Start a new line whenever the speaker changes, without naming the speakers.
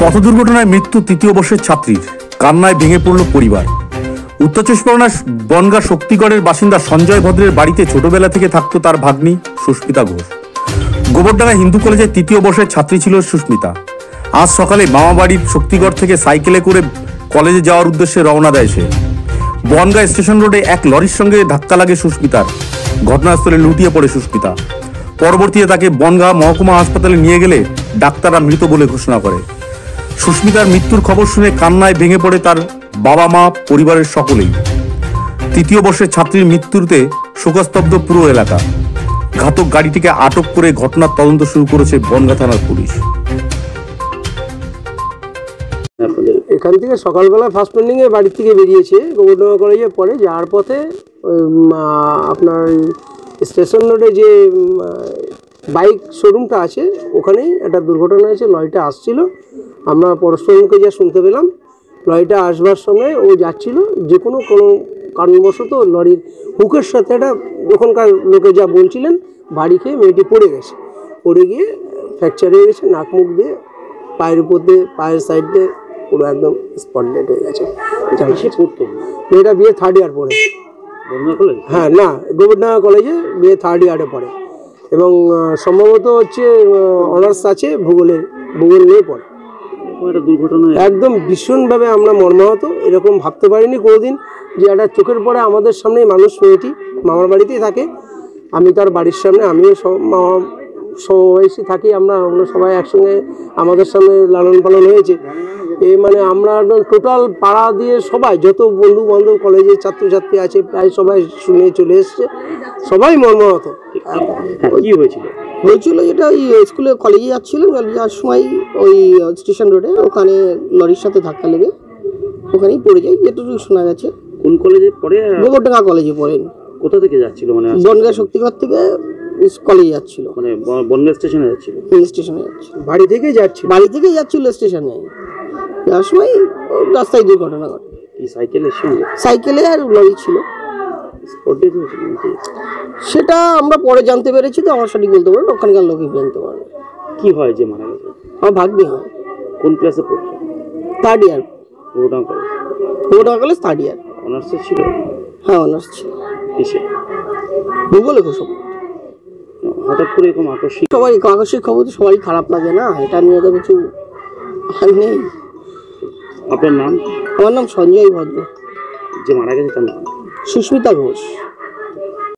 পথ দুর্ঘটনায় মৃত্যু তৃতীয় বর্ষের ছাত্রীর, কান্নায় ভেঙে পড়ল পরিবার। উত্তর চব্বিশ পরগনার বনগাঁ শক্তিগড়ের বাসিন্দা সঞ্জয় ভদ্রের বাড়িতে ছোটবেলা থেকে থাকতো তার ভাগ্নি সুস্মিতা ঘোষ। গোবরডাঙ্গা হিন্দু কলেজের তৃতীয় বর্ষের ছাত্রী ছিল সুস্মিতা। আজ সকালে মামা বাড়ির শক্তিগড় থেকে সাইকেলে করে কলেজে যাওয়ার উদ্দেশ্যে রওনা দেয় সে। বনগাঁ স্টেশন রোডে এক লরির সঙ্গে ধাক্কা লাগে সুস্মিতার। ঘটনাস্থলে লুটিয়ে পড়ে সুস্মিতা। পরবর্তীতে তাকে বনগাঁ মহকুমা হাসপাতালে নিয়ে গেলে ডাক্তাররা মৃত বলে ঘোষণা করে। সুস্মিতার মৃত্যুর খবর শুনে কান্নায় ভেঙে পড়ে তার বাবা মা, পরিবারের সকলেই। তৃতীয় বর্ষের ছাত্রীর মৃত্যুতে শোকস্তব্ধ পুরো এলাকা। ঘাতক গাড়িটিকে আটক করে ঘটনার তদন্ত শুরু করেছে বনগাঁ থানার পুলিশ।
এখান থেকে সকালবেলা ফার্স্ট মর্নিংয়ে বাড়ি থেকে বেরিয়েছে, গোবরডাঙ্গা কলেজে পড়ে। যাওয়ার পথে আপনার স্টেশন রোডে যে বাইক শোরুমটা আছে ওখানেই একটা দুর্ঘটনা হয়েছে। লরিটা আসছিল, আমরা পরস্পরকে যা শুনতে পেলাম, লরিটা আসবার সময় ও যাচ্ছিল, যে কোনো কারণবশত লরির হুকের সাথে একটা ওখানকার লোকে যা বলছিলেন বাড়ি খেয়ে মেয়েটি পড়ে গেছে। পড়ে গিয়ে ফ্র্যাকচার হয়ে গেছে, নাক মুখ দিয়ে, পায়ের উপর দিয়ে, পায়ের সাইড দিয়ে পুরো একদম স্পট ডেড হয়ে গেছে। মেয়েটা বিয়ে থার্ড ইয়ার পড়ে। হ্যাঁ, না, গোবরডাঙ্গা কলেজে বিয়ে থার্ড ইয়ারে পড়ে এবং সম্ভবত হচ্ছে অনার্স আছে, ভূগোল নিয়ে পড়ে। একদম ভীষণভাবে আমরা মর্মাহত। এরকম ভাবতে পারিনি কোনোদিন যে একটা চোখের পরে আমাদের সামনে মানুষ, মেয়েটি মামার বাড়িতেই থাকে, আমি তার বাড়ির সামনে, আমিও সমবয়সী থাকি, আমরা সবাই একসঙ্গে আমাদের সামনে লালন পালন হয়েছে। মানে আমরা একদম টোটাল পাড়া দিয়ে সবাই, যত বন্ধু বান্ধব, কলেজের ছাত্রছাত্রী আছে প্রায় সবাই শুনে চলে এসছে, সবাই মর্মাহত।
কি
হয়েছিল যেটা ওই স্কুলে কলেজে যাচ্ছিলেন, যাওয়ার সময় ওই স্টেশন রোডে ওখানে লরির সাথে ধাক্কা লেগে ওখানেই পড়ে যায়, যেটুকু শোনা গেছে।
কোন কলেজে পড়ে?
গোবরডাঙ্গা কলেজে পড়েন।
কোথা থেকে যাচ্ছিল? মানে
বনগাঁ শক্তিগড় থেকে কলেজে যাচ্ছিল,
মানে বনগাঁ স্টেশনে যাচ্ছিল।
স্টেশনে যাচ্ছিল,
বাড়ি থেকেই যাচ্ছিল স্টেশনে।
যাওয়ার সময় রাস্তায় দুর্ঘটনা ঘটে। সাইকেলে আর লরি ছিল। সেটা আমরা পরে জানতে পেরেছি, তো আমার সঠিক বলতে পারবো, ওখানকার লোকই জানতে পারবে।
কি হয় যে মারা গেছে?
আমার ভাগ্নি হয়।
কোন ক্লাসে পড়ছে?
Third year. Gobardanga college third year.
Honours ছিল?
হ্যাঁ, অনার্স ছিল।
কিসে?
ভূগোলে। সব
হঠাৎ করে এরকম আকস্মিক
খবর তো সবারই খারাপ লাগে না, এটা নিয়ে তো কিছু নেই।
আপনার নাম?
আমার নাম সঞ্জয় ভদ্র।
যে মারা গেছে তার নাম?
সুস্মিতা ঘোষ।